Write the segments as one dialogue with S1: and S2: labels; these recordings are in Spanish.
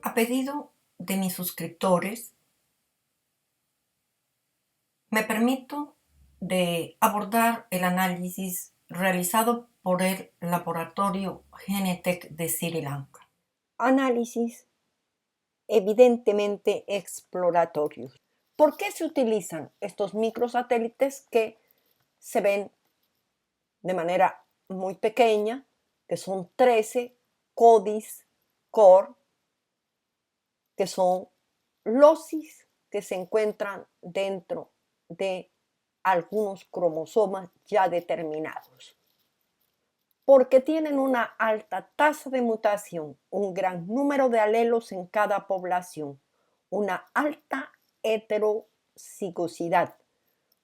S1: A pedido de mis suscriptores, me permito de abordar el análisis realizado por el laboratorio Genetec de Sri Lanka. Análisis evidentemente exploratorios. ¿Por qué se utilizan estos microsatélites que se ven de manera muy pequeña, que son 13 CODIS core, que son losis que se encuentran dentro de algunos cromosomas ya determinados? Porque tienen una alta tasa de mutación, un gran número de alelos en cada población, una alta heterocigosidad,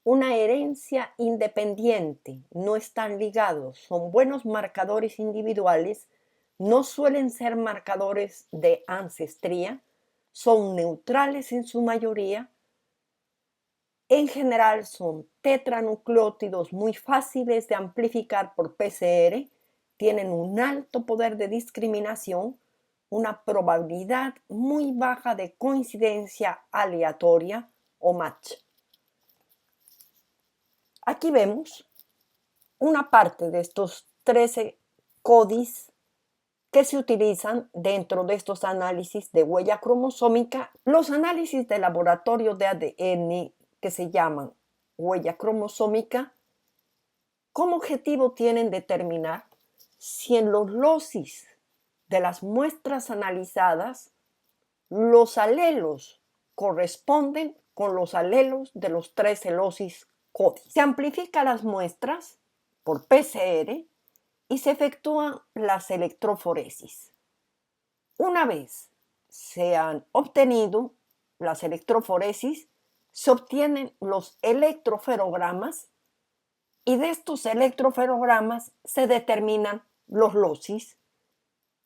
S1: una herencia independiente, no están ligados, son buenos marcadores individuales, no suelen ser marcadores de ancestría, son neutrales en su mayoría. En general son tetranucleótidos muy fáciles de amplificar por PCR, tienen un alto poder de discriminación, una probabilidad muy baja de coincidencia aleatoria o match. Aquí vemos una parte de estos 13 CODIS que se utilizan dentro de estos análisis de huella cromosómica. Los análisis de laboratorio de ADN que se llaman huella cromosómica, como objetivo tienen determinar si en los losis de las muestras analizadas los alelos corresponden con los alelos de los 13 losis CODIS. Se amplifican las muestras por PCR y se efectúan las electroforesis. Una vez se han obtenido las electroforesis, se obtienen los electroferogramas y de estos electroferogramas se determinan los losis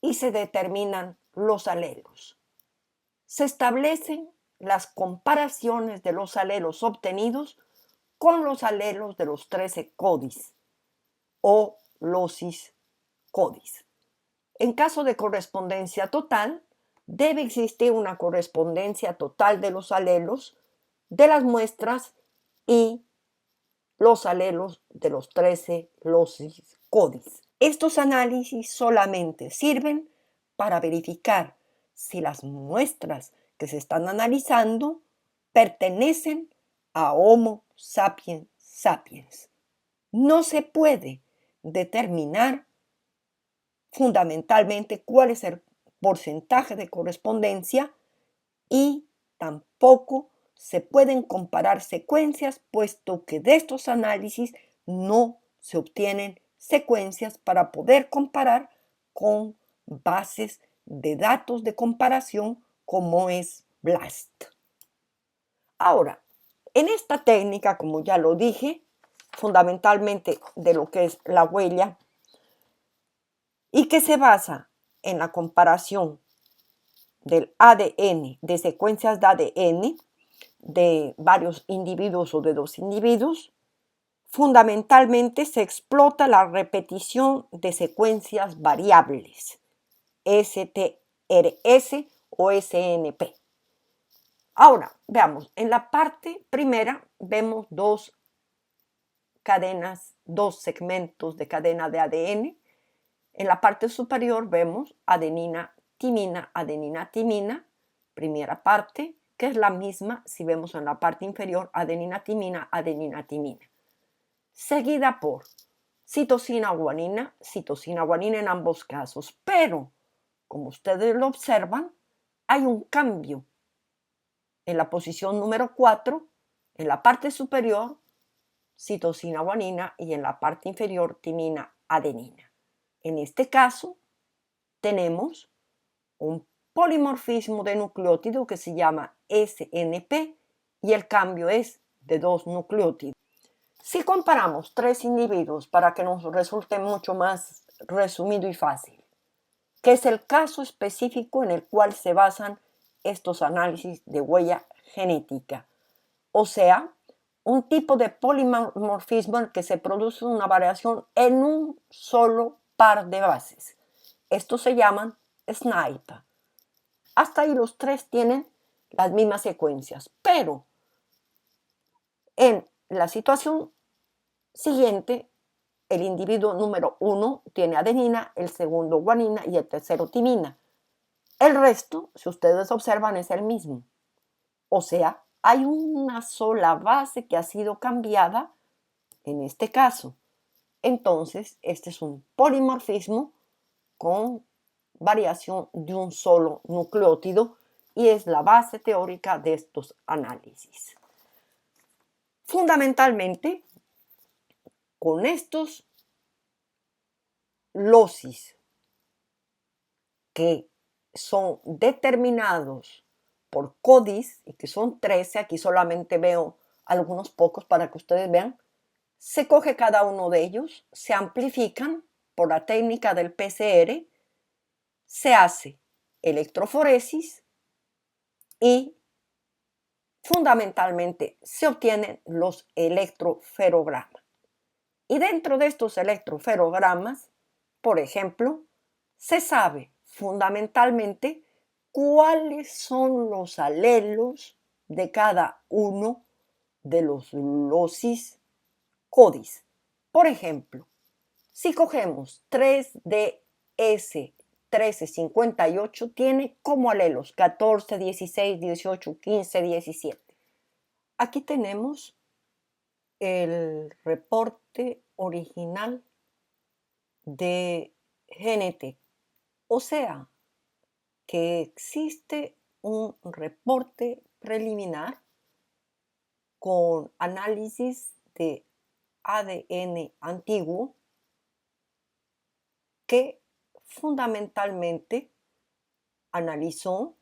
S1: y se determinan los alelos. Se establecen las comparaciones de los alelos obtenidos con los alelos de los 13 CODIS o losis CODIS. En caso de correspondencia total, debe existir una correspondencia total de los alelos de las muestras y los alelos de los 13 losis CODIS. Estos análisis solamente sirven para verificar si las muestras que se están analizando pertenecen a Homo sapiens sapiens. No se puede determinar fundamentalmente cuál es el porcentaje de correspondencia y tampoco se pueden comparar secuencias, puesto que de estos análisis no se obtienen secuencias para poder comparar con bases de datos de comparación como es BLAST. Ahora, en esta técnica, como ya lo dije, fundamentalmente de lo que es la huella, y que se basa en la comparación del ADN, de secuencias de ADN de varios individuos o de dos individuos, fundamentalmente se explota la repetición de secuencias variables, STRS o SNP. Ahora, veamos, en la parte primera vemos dos cadenas, dos segmentos de cadena de ADN. En la parte superior vemos adenina, timina, primera parte, que es la misma si vemos en la parte inferior adenina, timina, seguida por citosina, guanina en ambos casos. Pero, como ustedes lo observan, hay un cambio en la posición número 4, en la parte superior, citosina, guanina, y en la parte inferior, timina, adenina. En este caso, tenemos un polimorfismo de nucleótido que se llama SNP y el cambio es de 2 nucleótidos. Si comparamos 3 individuos para que nos resulte mucho más resumido y fácil, que es el caso específico en el cual se basan estos análisis de huella genética. O sea, un tipo de polimorfismo en el que se produce una variación en un solo par de bases. Estos se llaman SNP. Hasta ahí los tres tienen las mismas secuencias, pero en la situación siguiente, el individuo número 1 tiene adenina, el segundo guanina y el tercero timina. El resto, si ustedes observan, es el mismo. O sea, hay una sola base que ha sido cambiada en este caso. Entonces, este es un polimorfismo con variación de un solo nucleótido y es la base teórica de estos análisis. Fundamentalmente, con estos losis que son determinados por CODIS y que son 13, aquí solamente veo algunos pocos para que ustedes vean, se coge cada uno de ellos, se amplifican por la técnica del PCR, se hace electroforesis y fundamentalmente se obtienen los electroferogramas. Y dentro de estos electroferogramas, por ejemplo, se sabe fundamentalmente cuáles son los alelos de cada uno de los losis CODIS. Por ejemplo, si cogemos 3DS1358, tiene como alelos 14, 16, 18, 15, 17. Aquí tenemos el reporte original de GNT. O sea, que existe un reporte preliminar con análisis de ADN antiguo que fundamentalmente analizó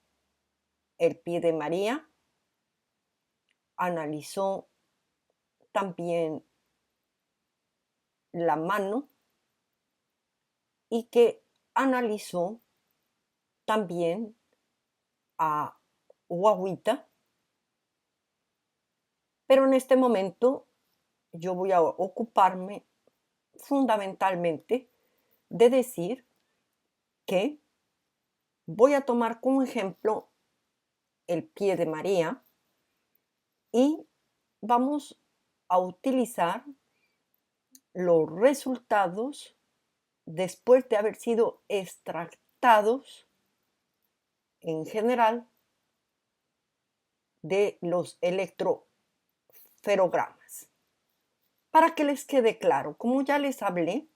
S1: el pie de María, analizó también la mano y que analizó también a Guaguita, pero en este momento yo voy a ocuparme fundamentalmente de decir que voy a tomar como ejemplo el pie de María y vamos a utilizar los resultados después de haber sido extractados en general de los electroferogramas. Para que les quede claro, como ya les hablé,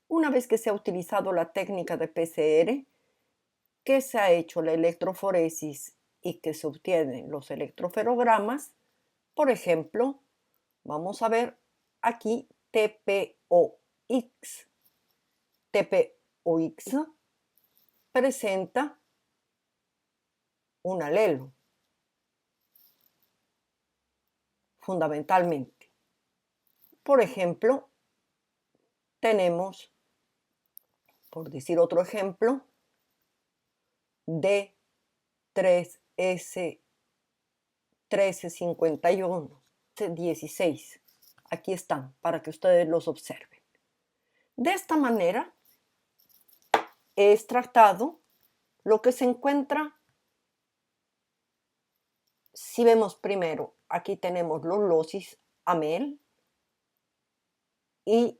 S1: una vez que se ha utilizado la técnica de PCR, que se ha hecho la electroforesis y que se obtienen los electroferogramas, por ejemplo, vamos a ver aquí TPOX. TPOX presenta un alelo, fundamentalmente. Por ejemplo, tenemos, por decir otro ejemplo, D3S1351, 16. Aquí están, para que ustedes los observen. De esta manera, he extractado lo que se encuentra. Si vemos primero, aquí tenemos los losis AMEL y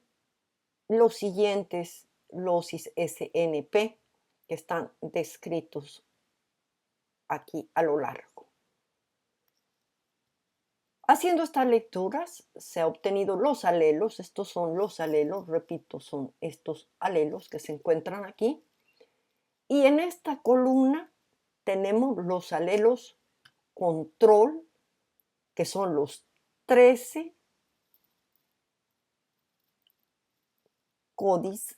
S1: los siguientes losis SNP que están descritos aquí a lo largo. Haciendo estas lecturas se han obtenido los alelos. Estos son los alelos, repito, son estos alelos que se encuentran aquí. Y en esta columna tenemos los alelos control, que son los 13 CODIS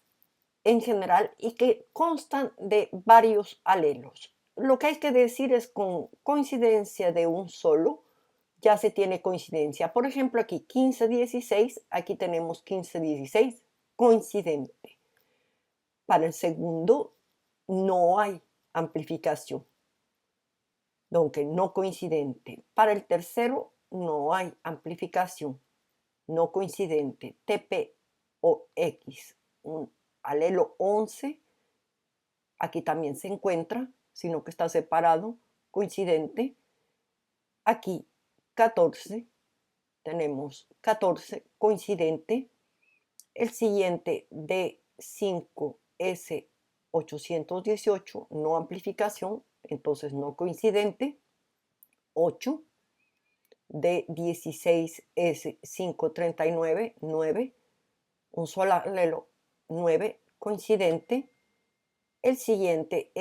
S1: en general y que constan de varios alelos. Lo que hay que decir es con coincidencia de un solo, ya se tiene coincidencia. Por ejemplo, aquí 1516, aquí tenemos 1516, coincidente. Para el segundo no hay amplificación, aunque no coincidente. Para el tercero no hay amplificación, no coincidente. TP o X, un alelo 11, aquí también se encuentra, sino que está separado, coincidente. Aquí 14, tenemos 14 coincidente. El siguiente D5S818, no amplificación, entonces no coincidente. 8. D16S539, 9, un solo alelo 9, coincidente. El siguiente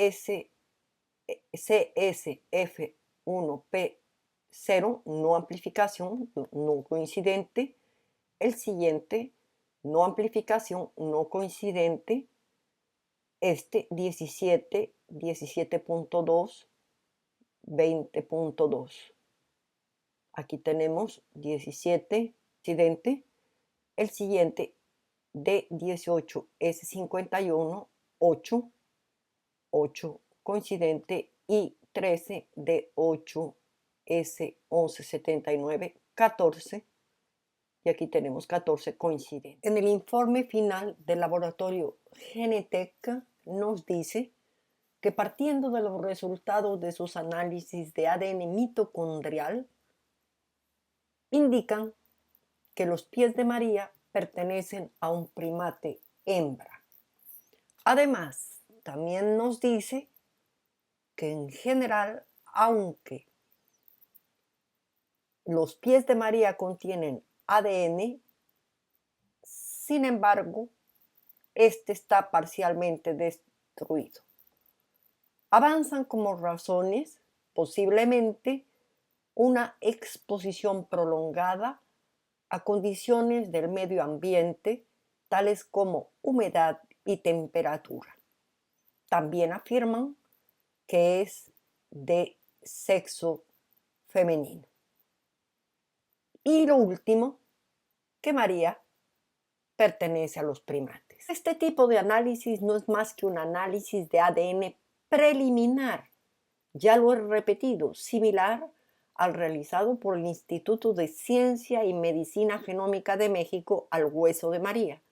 S1: CSF1P0, no amplificación, no coincidente. El siguiente, no amplificación, no coincidente. Este 17, 17.2, 20.2. Aquí tenemos 17 coincidente. El siguiente D18S51, 8, 8 coincidente, y 13 D8S1179, 14, y aquí tenemos 14 coincidentes. En el informe final del laboratorio Genetec nos dice que partiendo de los resultados de sus análisis de ADN mitocondrial, indican que los pies de María pertenecen a un primate hembra. Además, también nos dice que en general, aunque los pies de María contienen ADN, sin embargo, este está parcialmente destruido. Avanzan como razones, posiblemente, una exposición prolongada a condiciones del medio ambiente, tales como humedad y temperatura. También afirman que es de sexo femenino. Y lo último, que María pertenece a los primates. Este tipo de análisis no es más que un análisis de ADN preliminar, ya lo he repetido, similar al realizado por el Instituto de Ciencia y Medicina Genómica de México al hueso de María.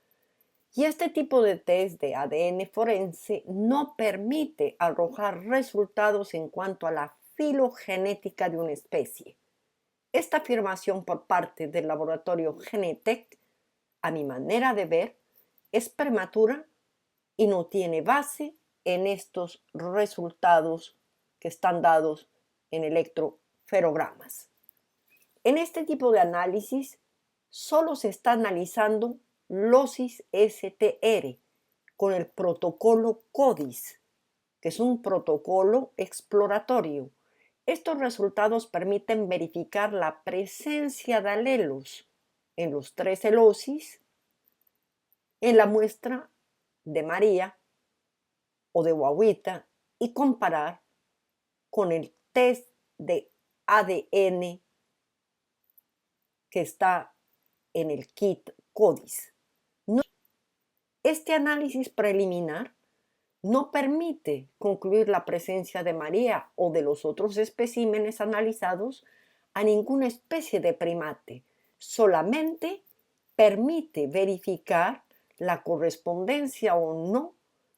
S1: Y este tipo de test de ADN forense no permite arrojar resultados en cuanto a la filogenética de una especie. Esta afirmación por parte del laboratorio Genetec, a mi manera de ver, es prematura y no tiene base en estos resultados que están dados en electroferogramas. En este tipo de análisis solo se está analizando losis STR con el protocolo CODIS, que es un protocolo exploratorio. Estos resultados permiten verificar la presencia de alelos en los 13 losis en la muestra de María o de guagüita y comparar con el test de ADN que está en el kit CODIS. Este análisis preliminar no permite concluir la presencia de María o de los otros especímenes analizados a ninguna especie de primate, solamente permite verificar la correspondencia o no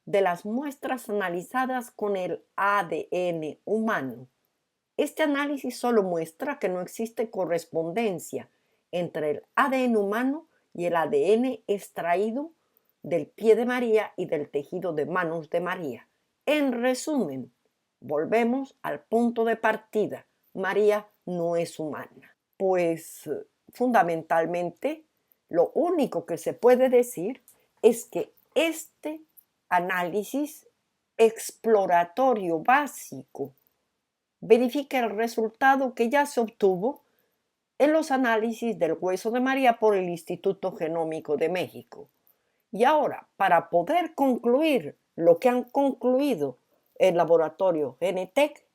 S1: de las muestras analizadas con el ADN humano. Este análisis solo muestra que no existe correspondencia entre el ADN humano y el ADN extraído del pie de María y del tejido de manos de María. En resumen, volvemos al punto de partida. María no es humana. Pues fundamentalmente, lo único que se puede decir es que este análisis exploratorio básico verifica el resultado que ya se obtuvo en los análisis del hueso de María por el Instituto Genómico de México. Y ahora, para poder concluir lo que han concluido el laboratorio Genetec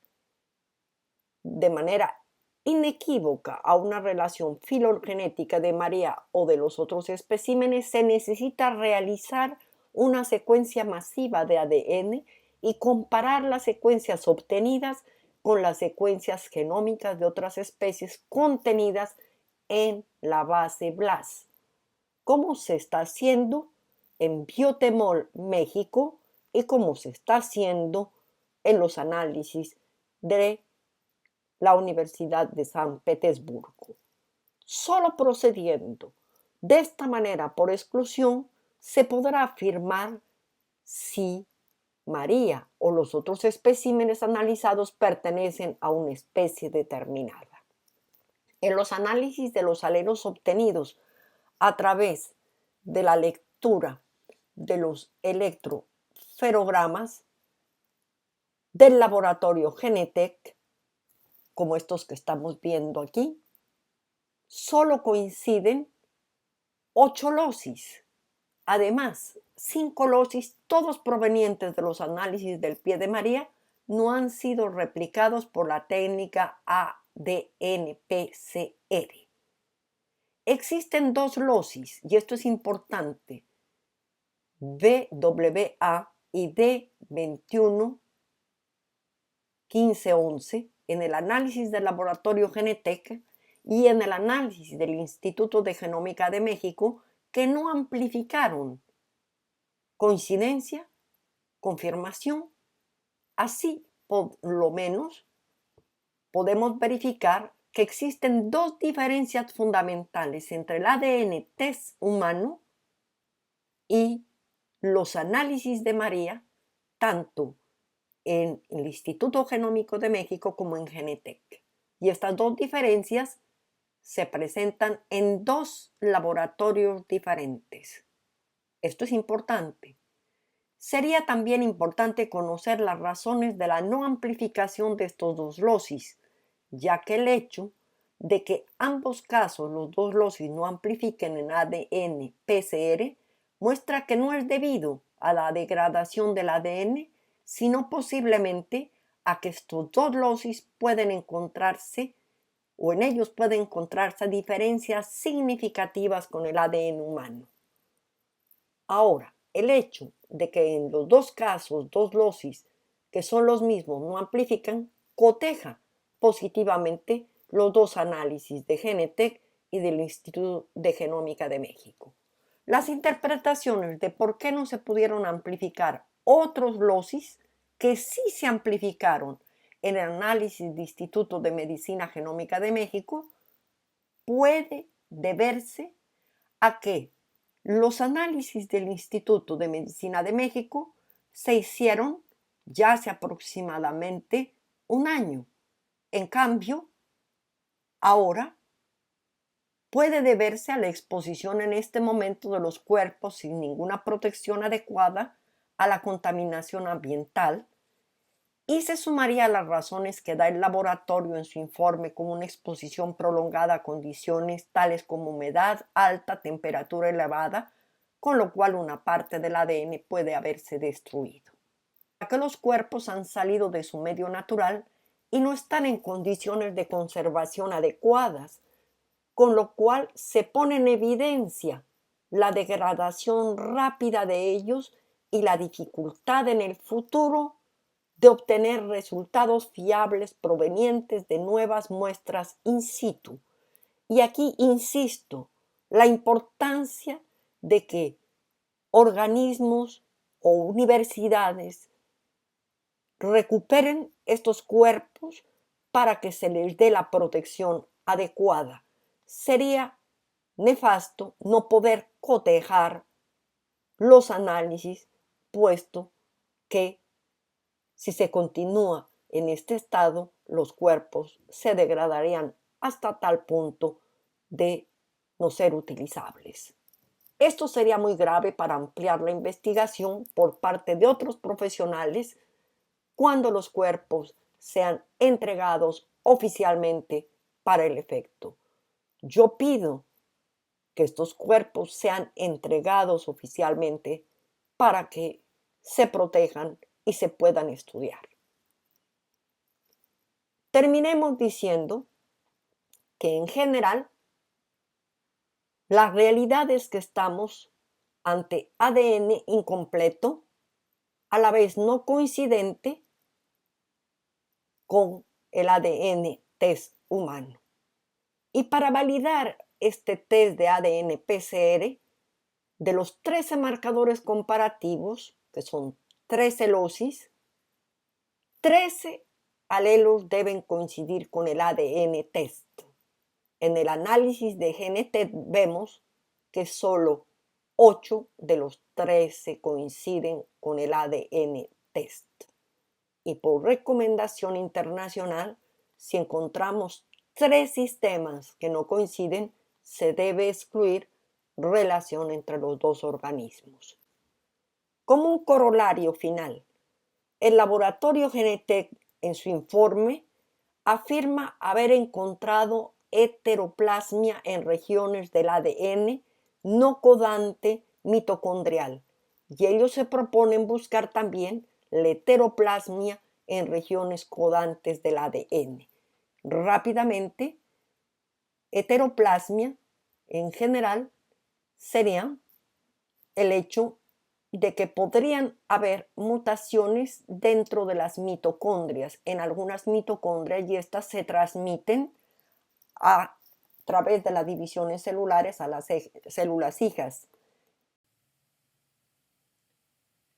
S1: de manera inequívoca a una relación filogenética de María o de los otros especímenes, se necesita realizar una secuencia masiva de ADN y comparar las secuencias obtenidas con las secuencias genómicas de otras especies contenidas en la base BLAST, como se está haciendo en Biotemol, México, y como se está haciendo en los análisis de la Universidad de San Petersburgo. Solo procediendo de esta manera por exclusión se podrá afirmar si María o los otros especímenes analizados pertenecen a una especie determinada. En los análisis de los alelos obtenidos a través de la lectura de los electroferogramas del laboratorio Genetec, como estos que estamos viendo aquí, solo coinciden 8 losis. Además, 5 losis, todos provenientes de los análisis del pie de María, no han sido replicados por la técnica ADN-PCR. Existen 2 losis, y esto es importante, BWA y D211511, en el análisis del laboratorio Genetec y en el análisis del Instituto de Genómica de México, que no amplificaron. Coincidencia, confirmación. Así, por lo menos, podemos verificar que existen 2 diferencias fundamentales entre el ADN test humano y los análisis de María, tanto en el Instituto Genómico de México como en Genetec. Y estas 2 diferencias se presentan en 2 laboratorios diferentes. Esto es importante. Sería también importante conocer las razones de la no amplificación de estos 2 losis, ya que el hecho de que ambos casos los 2 losis no amplifiquen en ADN-PCR muestra que no es debido a la degradación del ADN, sino posiblemente a que estos 2 losis pueden encontrarse, o en ellos pueden encontrarse diferencias significativas con el ADN humano. Ahora, el hecho de que en los 2 casos, 2 losis que son los mismos no amplifican, coteja positivamente los 2 análisis de Genetec y del Instituto de Genómica de México. Las interpretaciones de por qué no se pudieron amplificar otros losis que sí se amplificaron en el análisis del Instituto de Medicina Genómica de México puede deberse a que los análisis del Instituto de Medicina de México se hicieron ya hace aproximadamente un año. En cambio, ahora puede deberse a la exposición en este momento de los cuerpos sin ninguna protección adecuada a la contaminación ambiental, y se sumaría a las razones que da el laboratorio en su informe como una exposición prolongada a condiciones tales como humedad alta, temperatura elevada, con lo cual una parte del ADN puede haberse destruido. Ya que los cuerpos han salido de su medio natural y no están en condiciones de conservación adecuadas, con lo cual se pone en evidencia la degradación rápida de ellos y la dificultad en el futuro de obtener resultados fiables provenientes de nuevas muestras in situ. Y aquí insisto, la importancia de que organismos o universidades recuperen estos cuerpos para que se les dé la protección adecuada. Sería nefasto no poder cotejar los análisis, puesto que si se continúa en este estado, los cuerpos se degradarían hasta tal punto de no ser utilizables. Esto sería muy grave para ampliar la investigación por parte de otros profesionales cuando los cuerpos sean entregados oficialmente para el efecto. Yo pido que estos cuerpos sean entregados oficialmente para que se protejan y se puedan estudiar. Terminemos diciendo que en general la realidad es que estamos ante ADN incompleto, a la vez no coincidente con el ADN test humano. Y para validar este test de ADN PCR, de los 13 marcadores comparativos, que son 13 locis, 13 alelos deben coincidir con el ADN test. En el análisis de GeneTest vemos que solo 8 de los 13 coinciden con el ADN test. Y por recomendación internacional, si encontramos 3 sistemas que no coinciden, se debe excluir relación entre los dos organismos. Como un corolario final, el laboratorio Genentech en su informe afirma haber encontrado heteroplasmia en regiones del ADN no codante mitocondrial, y ellos se proponen buscar también la heteroplasmia en regiones codantes del ADN. Rápidamente, heteroplasmia en general sería el hecho de que podrían haber mutaciones dentro de las mitocondrias, en algunas mitocondrias, y estas se transmiten a través de las divisiones celulares a las células hijas.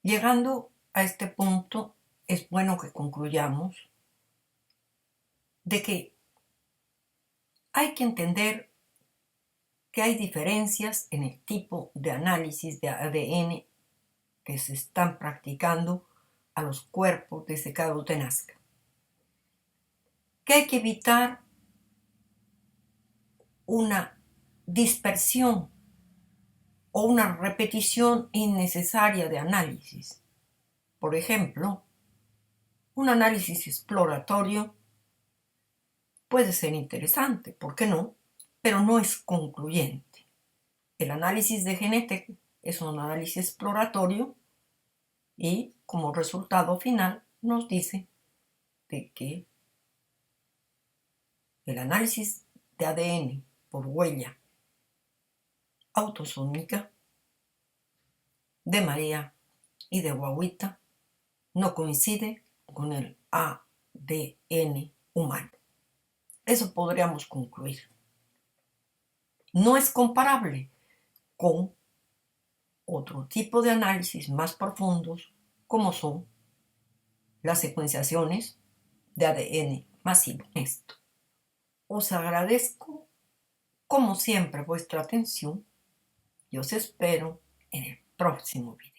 S1: Llegando a este punto, es bueno que concluyamos de que hay que entender que hay diferencias en el tipo de análisis de ADN que se están practicando a los cuerpos desecados de Nazca. Que hay que evitar una dispersión o una repetición innecesaria de análisis. Por ejemplo, un análisis exploratorio puede ser interesante, ¿por qué no? Pero no es concluyente. El análisis de Genentech es un análisis exploratorio y como resultado final nos dice de que el análisis de ADN por huella autosómica de María y de Guaguita no coincide con el ADN humano. Eso podríamos concluir. No es comparable con otro tipo de análisis más profundos como son las secuenciaciones de ADN masivo. Esto. Os agradezco como siempre vuestra atención y os espero en el próximo video.